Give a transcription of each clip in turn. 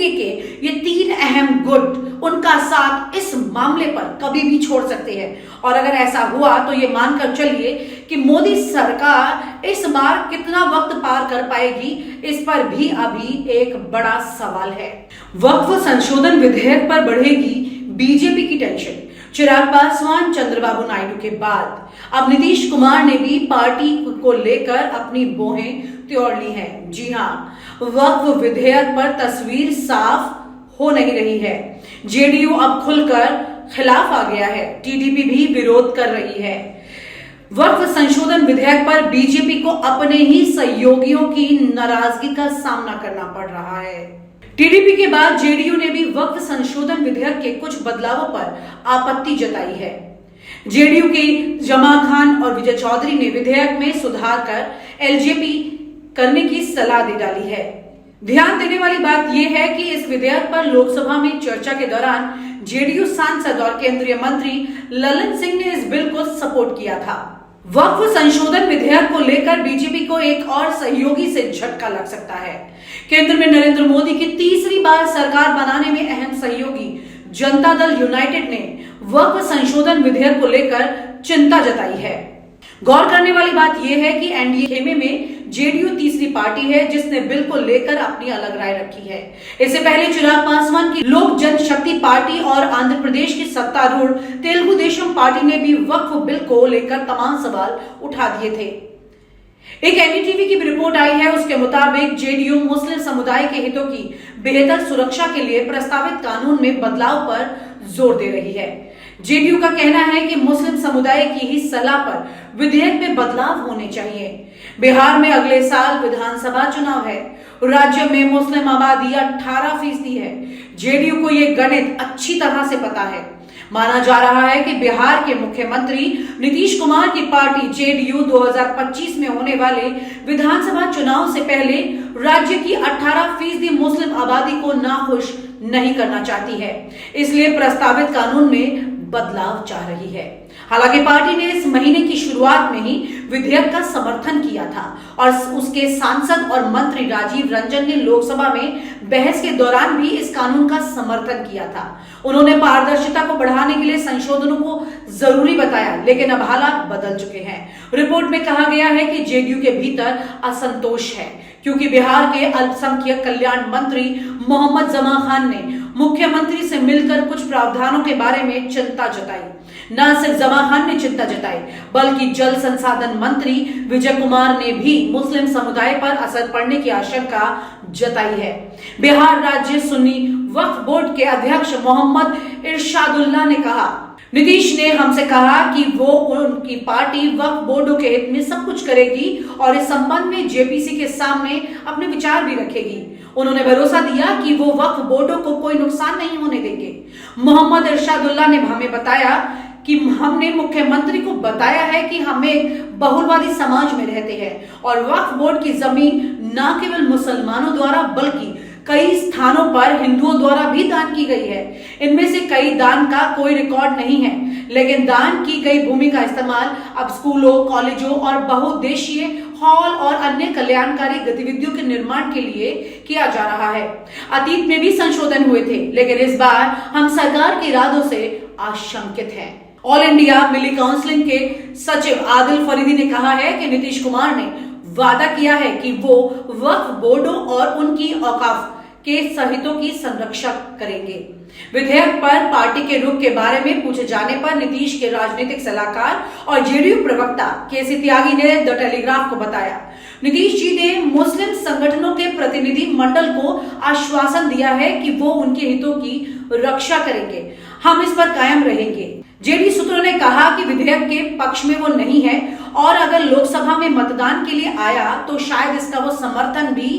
JDK के ये 3 अहम गुट उनका साथ इस मामले पर कभी भी छोड़ सकते हैं। और अगर ऐसा हुआ तो ये मानकर चलिए कि मोदी सरकार इस बार कितना वक्त पार कर पाएगी, इस पर भी अभी एक बड़ा सवाल है। वक्फ संशोधन विधेयक पर बढ़ेगी बीजेपी की टेंशन। चिराग पासवान, चंद्रबाबू नायडू के बाद अब नीतीश कुमार ने भी पार्टी को लेकर अपनी बोहें त्योड़ ली हैं। जी हाँ, वक्फ विधेयक पर तस्वीर साफ हो नहीं रही है। जेडीयू अब खुलकर खिलाफ आ गया है, टीडीपी भी विरोध कर रही है। वक्फ संशोधन विधेयक पर बीजेपी को अपने ही सहयोगियों की नाराजगी का सामना करना पड़ रहा है। टीडीपी के बाद जेडीयू ने भी वक्फ संशोधन विधेयक के कुछ बदलावों पर आपत्ति जताई है। जेडीयू के जमा खान और विजय चौधरी ने विधेयक में सुधार कर एलजेपी करने की सलाह दे डाली है। ध्यान देने वाली बात यह है कि इस विधेयक पर लोकसभा में चर्चा के दौरान जेडीयू सांसद और केंद्रीय मंत्री ललन सिंह ने इस बिल को सपोर्ट किया था। वक्फ संशोधन विधेयक को लेकर बीजेपी को एक और सहयोगी से झटका लग सकता है। केंद्र में नरेंद्र मोदी की तीसरी बार सरकार बनाने में अहम सहयोगी जनता दल यूनाइटेड ने वक्फ संशोधन विधेयक को लेकर चिंता जताई है। गौर करने वाली बात यह है कि एनडीए खेमे में जेडीयू तीसरी पार्टी है जिसने बिल को लेकर अपनी अलग राय रखी है। इससे पहले चिराग पासवान की लोक जनशक्ति पार्टी और आंध्र प्रदेश की सत्तारूढ़ तेलुगु देशम पार्टी ने भी वक्फ बिल को लेकर तमाम सवाल उठा दिए थे। एक एनडीटीवी की रिपोर्ट आई है, उसके मुताबिक जेडीयू मुस्लिम समुदाय के हितों की बेहतर सुरक्षा के लिए प्रस्तावित कानून में बदलाव पर जोर दे रही है। जेडीयू का कहना है कि मुस्लिम समुदाय की ही सलाह पर विधेयक में बदलाव होने चाहिए। बिहार में अगले साल विधानसभा चुनाव है। राज्य में मुस्लिम आबादी 18% है। जेडीयू को यह गणित अच्छी तरह से पता है। माना जा रहा है कि बिहार के मुख्यमंत्री नीतीश कुमार की पार्टी जेडीयू 2025 में होने वाले विधानसभा चुनाव से पहले राज्य की 18% मुस्लिम आबादी को नाखुश नहीं करना चाहती है, इसलिए प्रस्तावित कानून में बदलाव चाह रही है। हालांकि पार्टी ने इस महीने की शुरुआत में ही विधेयक का समर्थन किया था और उसके सांसद और मंत्री राजीव रंजन ने लोकसभा में बहस के दौरान भी इस कानून का समर्थन किया था। उन्होंने पारदर्शिता को बढ़ाने के लिए संशोधनों को जरूरी बताया, लेकिन अब हालात बदल चुके हैं। रिपोर्ट में कहा गया है कि जेडीयू के भीतर असंतोष है क्योंकि बिहार के अल्पसंख्यक कल्याण मंत्री मोहम्मद जमा खान ने मुख्यमंत्री से मिलकर कुछ प्रावधानों के बारे में चिंता जताई। न सिर्फ जमा खान ने चिंता जताई बल्कि जल संसाधन मंत्री विजय कुमार ने भी मुस्लिम समुदाय पर असर पड़ने की आशंका जताई है। बिहार राज्य सुन्नी वक्फ बोर्ड के अध्यक्ष मोहम्मद इरशादुल्लाह ने कहा, नीतीश ने हमसे कहा कि वो उनकी पार्टी वक्फ बोर्डों के हित में सब कुछ करेगी और इस संबंध में जेपीसी के सामने अपने विचार भी रखेगी। उन्होंने भरोसा दिया कि वो वक्फ बोर्डों को कोई नुकसान नहीं होने देंगे। मोहम्मद इरशादुल्लाह ने हमें बताया कि हमने मुख्यमंत्री को बताया है कि हम एक बहुलवादी समाज में रहते हैं और वक्फ बोर्ड की जमीन न केवल मुसलमानों द्वारा बल्कि कई स्थानों पर हिंदुओं द्वारा भी दान की गई है। इनमें से कई दान का कोई रिकॉर्ड नहीं है, लेकिन दान की गई भूमि का इस्तेमाल अब स्कूलों, कॉलेजों और बहुउद्देशीय हॉल और अन्य कल्याणकारी गतिविधियों के निर्माण के लिए किया जा रहा है। अतीत में भी संशोधन हुए थे, लेकिन इस बार हम सरकार के इरादों से आशंकित हैं। ऑल इंडिया मिली काउंसिलिंग के सचिव आदिल फरीदी ने कहा है कि नीतीश कुमार ने वादा किया है कि वो वक्फ बोर्डों और उनकी औकाफ के हितों की संरक्षा करेंगे। विधेयक पर पार्टी के रुख के बारे में पूछे जाने पर नीतीश के राजनीतिक सलाहकार और जेडीयू प्रवक्ता केसी त्यागी ने द टेलीग्राफ को बताया, नीतीश जी ने मुस्लिम संगठनों के प्रतिनिधि मंडल को आश्वासन दिया है कि वो उनके हितों की रक्षा करेंगे। हम इस पर कायम रहेंगे। जेडीयू सूत्रों ने कहा कि विधेयक के पक्ष में वो नहीं है और अगर लोकसभा में मतदान के लिए आया तो शायद इसका वो समर्थन भी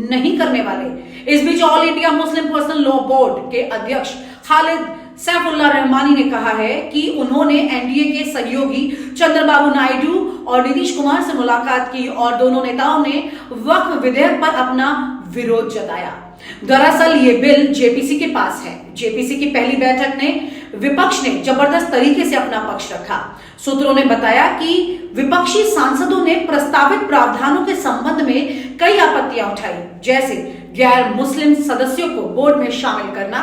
नहीं करने वाले। इस बीच all India Muslim personal law board के अध्यक्ष खालिद सैफुल्लाह रहमानी ने कहा है कि उन्होंने एनडीए के सहयोगी चंद्रबाबू नायडू और नीतीश कुमार से मुलाकात की और दोनों नेताओं ने वक्फ विधेयक पर अपना विरोध जताया। दरअसल ये बिल जेपीसी के पास है। जेपीसी की पहली बैठक ने विपक्ष ने जबरदस्त तरीके से अपना पक्ष रखा। सूत्रों ने बताया कि विपक्षी सांसदों ने प्रस्तावित प्रावधानों के संबंध में कई आपत्तियां उठाई, जैसे गैर मुस्लिम सदस्यों को बोर्ड में शामिल करना,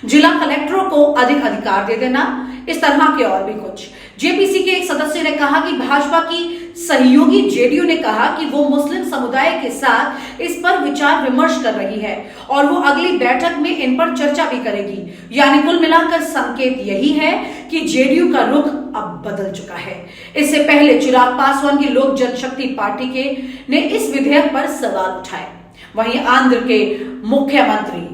जिला कलेक्टरों को अधिक अधिकार दे देना, इस तरह के और भी कुछ। जेपीसी के एक सदस्य ने कहा कि भाजपा की सहयोगी जेडीयू ने कहा कि वो मुस्लिम समुदाय के साथ इस पर विचार विमर्श कर रही है और वो अगली बैठक में इन पर चर्चा भी करेगी। यानी कुल मिलाकर संकेत यही है कि जेडीयू का रुख अब बदल चुका है। इससे पहले चिराग पासवान की लोक जनशक्ति पार्टी ने इस विधेयक पर सवाल उठाए। वहीं आंध्र के मुख्यमंत्री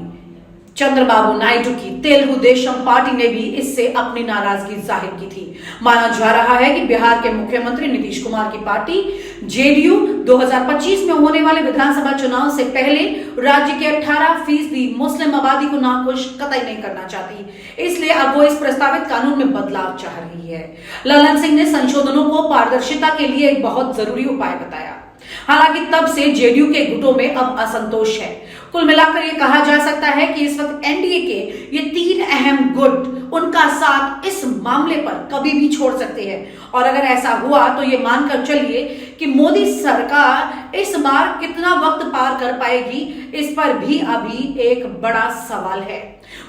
चंद्रबाबू नायडू की तेलुगु देशम पार्टी ने भी इससे अपनी नाराजगी जाहिर की थी। माना जा रहा है कि बिहार के मुख्यमंत्री नीतीश कुमार की पार्टी जेडीयू 2025 में होने वाले विधानसभा चुनाव से पहले राज्य के 18% मुस्लिम आबादी को नाखुश कतई नहीं करना चाहती, इसलिए अब वो इस प्रस्तावित कानून में बदलाव चाह रही है। ललन सिंह ने संशोधनों को पारदर्शिता के लिए एक बहुत जरूरी उपाय बताया। हालांकि तब से जेडीयू के गुटों में अब असंतोष है। कुल मिलाकर यह कहा जा सकता है कि इस वक्त एनडीए के ये 3 अहम गुट उनका साथ इस मामले पर कभी भी छोड़ सकते हैं। और अगर ऐसा हुआ तो ये मानकर चलिए कि मोदी सरकार इस बार कितना वक्त पार कर पाएगी, इस पर भी अभी एक बड़ा सवाल है।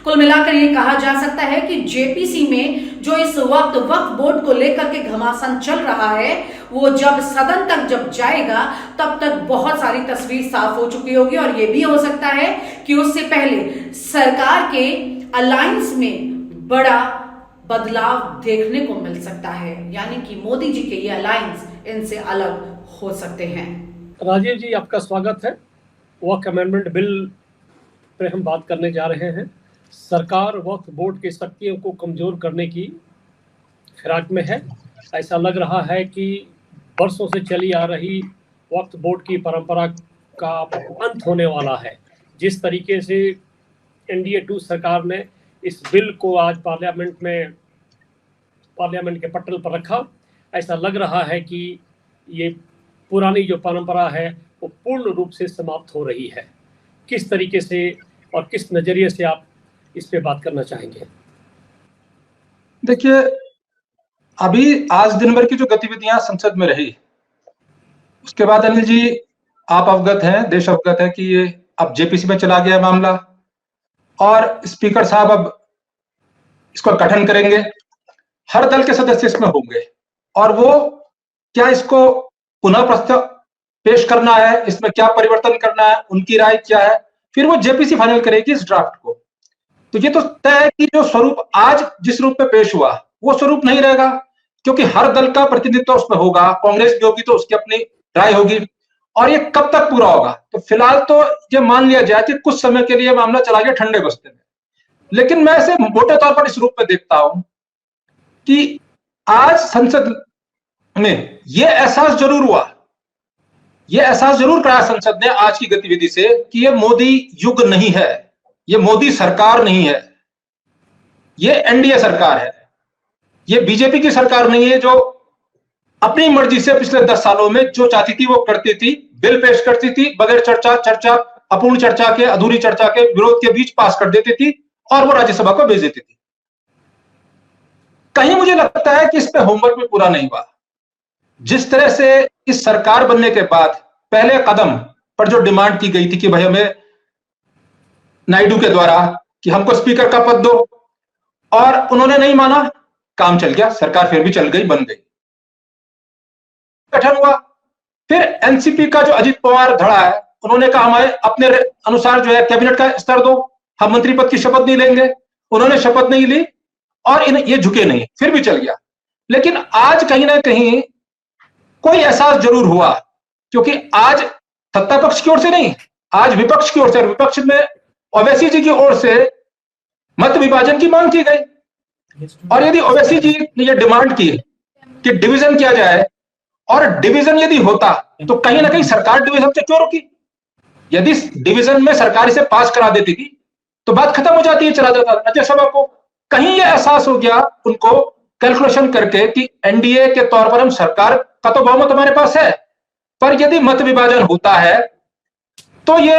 कुल मिलाकर ये कहा जा सकता है कि जेपीसी में जो इस वक्त वक्फ बोर्ड को लेकर के घमासान चल रहा है, वो जब सदन तक जब जाएगा तब तक बहुत सारी तस्वीर साफ हो चुकी होगी और ये भी हो सकता है कि उससे पहले सरकार के अलायंस में बड़ा बदलाव देखने को मिल सकता है। यानी कि मोदी जी के ये अलायंस इनसे अलग हो सकते हैं। राजीव जी, आपका स्वागत है। वक्फ अमेंडमेंट बिल पर हम बात करने जा रहे हैं। सरकार वक्फ बोर्ड की शक्तियों को कमजोर करने की फिराक में है। ऐसा लग रहा है कि वर्षों से चली आ रही वक्फ बोर्ड की परंपरा का अंत होने वाला है। जिस तरीके से एनडीए 2 सरकार ने इस बिल को आज पार्लियामेंट के पटल पर रखा, ऐसा लग रहा है कि ये पुरानी जो परंपरा है वो पूर्ण रूप से समाप्त हो रही है। किस तरीके से और किस नजरिए से आप इस पे बात करना चाहेंगे? देखिए, अभी आज दिन भर की जो गतिविधियां संसद में रही, उसके बाद अनिल जी आप अवगत हैं, देश अवगत है कि ये अब जेपीसी में चला गया मामला और स्पीकर साहब अब इसको गठन करेंगे। हर दल के सदस्य इसमें होंगे और वो क्या इसको पुनः प्रस्ताव पेश करना है, इसमें क्या परिवर्तन करना है, उनकी राय क्या है, फिर वो जेपीसी फाइनल करेगी इस ड्राफ्ट को। तो ये तो तय है कि जो स्वरूप आज जिस रूप में पेश हुआ वो स्वरूप नहीं रहेगा, क्योंकि हर दल का प्रतिनिधित्व उसमें होगा। कांग्रेस की होगी तो उसकी अपनी राय होगी और ये कब तक पूरा होगा। तो फिलहाल तो ये मान लिया जाए कि कुछ समय के लिए मामला चला गया ठंडे बस्ते में, लेकिन मैं इसे मोटे तौर पर इस रूप में देखता हूं कि आज संसद में ये एहसास जरूर हुआ, ये एहसास जरूर कराया संसद ने आज की गतिविधि से कि ये मोदी युग नहीं है, ये मोदी सरकार नहीं है, ये एनडीए सरकार है, ये बीजेपी की सरकार नहीं है जो अपनी मर्जी से पिछले 10 सालों में जो चाहती थी वो करती थी, बिल पेश करती थी, बगैर चर्चा अपूर्ण चर्चा के, अधूरी चर्चा के, विरोध के बीच पास कर देती थी और वो राज्यसभा को भेज देती थी। कहीं मुझे लगता है कि इस पे होमवर्क भी पूरा नहीं हुआ। जिस तरह से इस सरकार बनने के बाद पहले कदम पर जो डिमांड की गई थी कि भाई हमें नायडू के द्वारा कि हमको स्पीकर का पद दो, और उन्होंने नहीं माना, काम चल गया, सरकार फिर भी चल गई, बन गई, गठन हुआ। फिर एनसीपी का जो अजित पवार धड़ा है, उन्होंने कहा हमारे अपने अनुसार जो है कैबिनेट का स्तर दो, हम मंत्री पद की शपथ नहीं लेंगे। उन्होंने शपथ नहीं ली और ये झुके नहीं, फिर भी चल गया। लेकिन आज कहीं ना कहीं कोई एहसास जरूर हुआ, क्योंकि आज सत्ता पक्ष की ओर से नहीं, आज विपक्ष की ओर से, विपक्ष में ओवैसी जी की ओर से मत विभाजन की मांग की गई। और यदि ओवैसी जी ने यह डिमांड की कि डिवीजन किया जाए, और डिवीजन यदि होता तो कहीं ना कहीं सरकार डिवीजन से क्यों रोकी? यदि डिवीजन में सरकार इसे पास करा देती थी तो बात खत्म हो जाती है, चला जाता राज्यसभा को। कहीं यह एहसास हो गया उनको कैलकुलेशन करके कि एनडीए के तौर पर हम सरकार का तो बहुमत हमारे पास है, पर यदि मत विभाजन होता है तो ये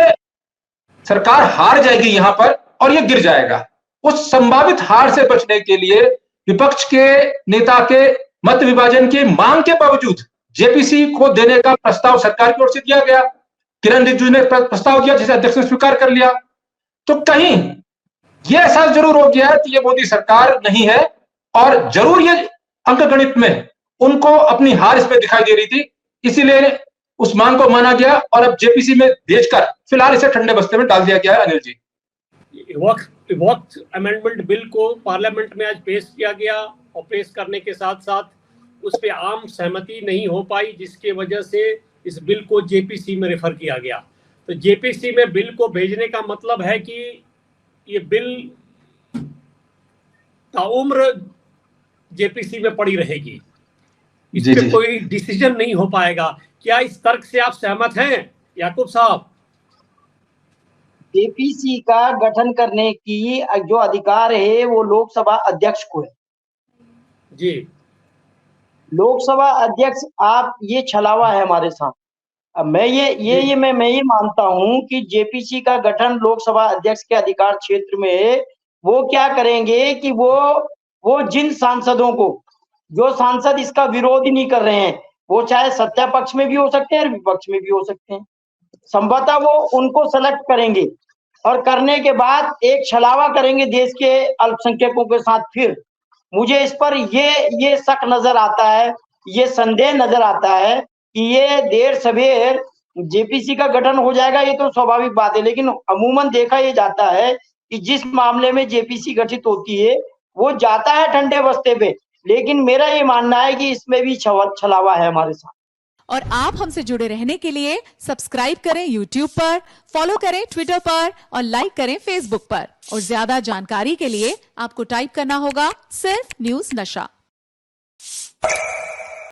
सरकार हार जाएगी यहां पर और ये गिर जाएगा। उस संभावित हार से बचने के लिए विपक्ष के नेता के मत विभाजन की मांग के बावजूद जेपीसी को देने का प्रस्ताव सरकार की ओर से दिया गया। किरण रिजिजू ने प्रस्ताव किया जिसे अध्यक्ष ने स्वीकार कर लिया। तो कहीं यह एहसास जरूर हो गया है कि यह मोदी सरकार नहीं है, और जरूर ये अंकगणित में उनको अपनी हार इसमें दिखाई दे रही थी, इसीलिए उस मांग को माना गया और अब जेपीसी में भेजकर फिलहाल इसे ठंडे बस्ते में डाल दिया गया है। अनिल जी, वक्त अमेंडमेंट बिल को पार्लियामेंट में आज पेश किया गया और पेश करने के साथ साथ उस पर आम सहमति नहीं हो पाई, जिसके वजह से इस बिल को जेपीसी में रेफर किया गया। तो जेपीसी में बिल को भेजने का मतलब है कि ये बिल ताउम्र जेपीसी में पड़ी रहेगी, इस पे कोई डिसीजन नहीं हो पाएगा। क्या इस तर्क से आप सहमत हैं याकूब साहब? जेपीसी का गठन करने की जो अधिकार है वो लोकसभा अध्यक्ष को है जी। लोकसभा अध्यक्ष, आप ये छलावा है हमारे साथ। अब मैं ये मानता हूं कि जेपीसी का गठन लोकसभा अध्यक्ष के अधिकार क्षेत्र में है। वो क्या करेंगे कि वो जिन सांसदों को, जो सांसद इसका विरोध ही नहीं कर रहे हैं, वो चाहे सत्ता पक्ष में भी हो सकते हैं और विपक्ष में भी हो सकते हैं, संभवतः वो उनको सेलेक्ट करेंगे और करने के बाद एक छलावा करेंगे देश के अल्पसंख्यकों के साथ। फिर मुझे इस पर ये शक नजर आता है, ये संदेह नजर आता है कि ये देर सवेर जेपीसी का गठन हो जाएगा। ये तो स्वाभाविक बात है, लेकिन अमूमन देखा ये जाता है कि जिस मामले में जेपीसी गठित होती है वो जाता है ठंडे बस्ते पे, लेकिन मेरा ये मानना है कि इसमें भी छलावा है हमारे साथ। और आप हमसे जुड़े रहने के लिए सब्सक्राइब करें YouTube पर, फॉलो करें Twitter पर और लाइक करें Facebook पर। और ज्यादा जानकारी के लिए आपको टाइप करना होगा सिर्फ न्यूज़ नशा।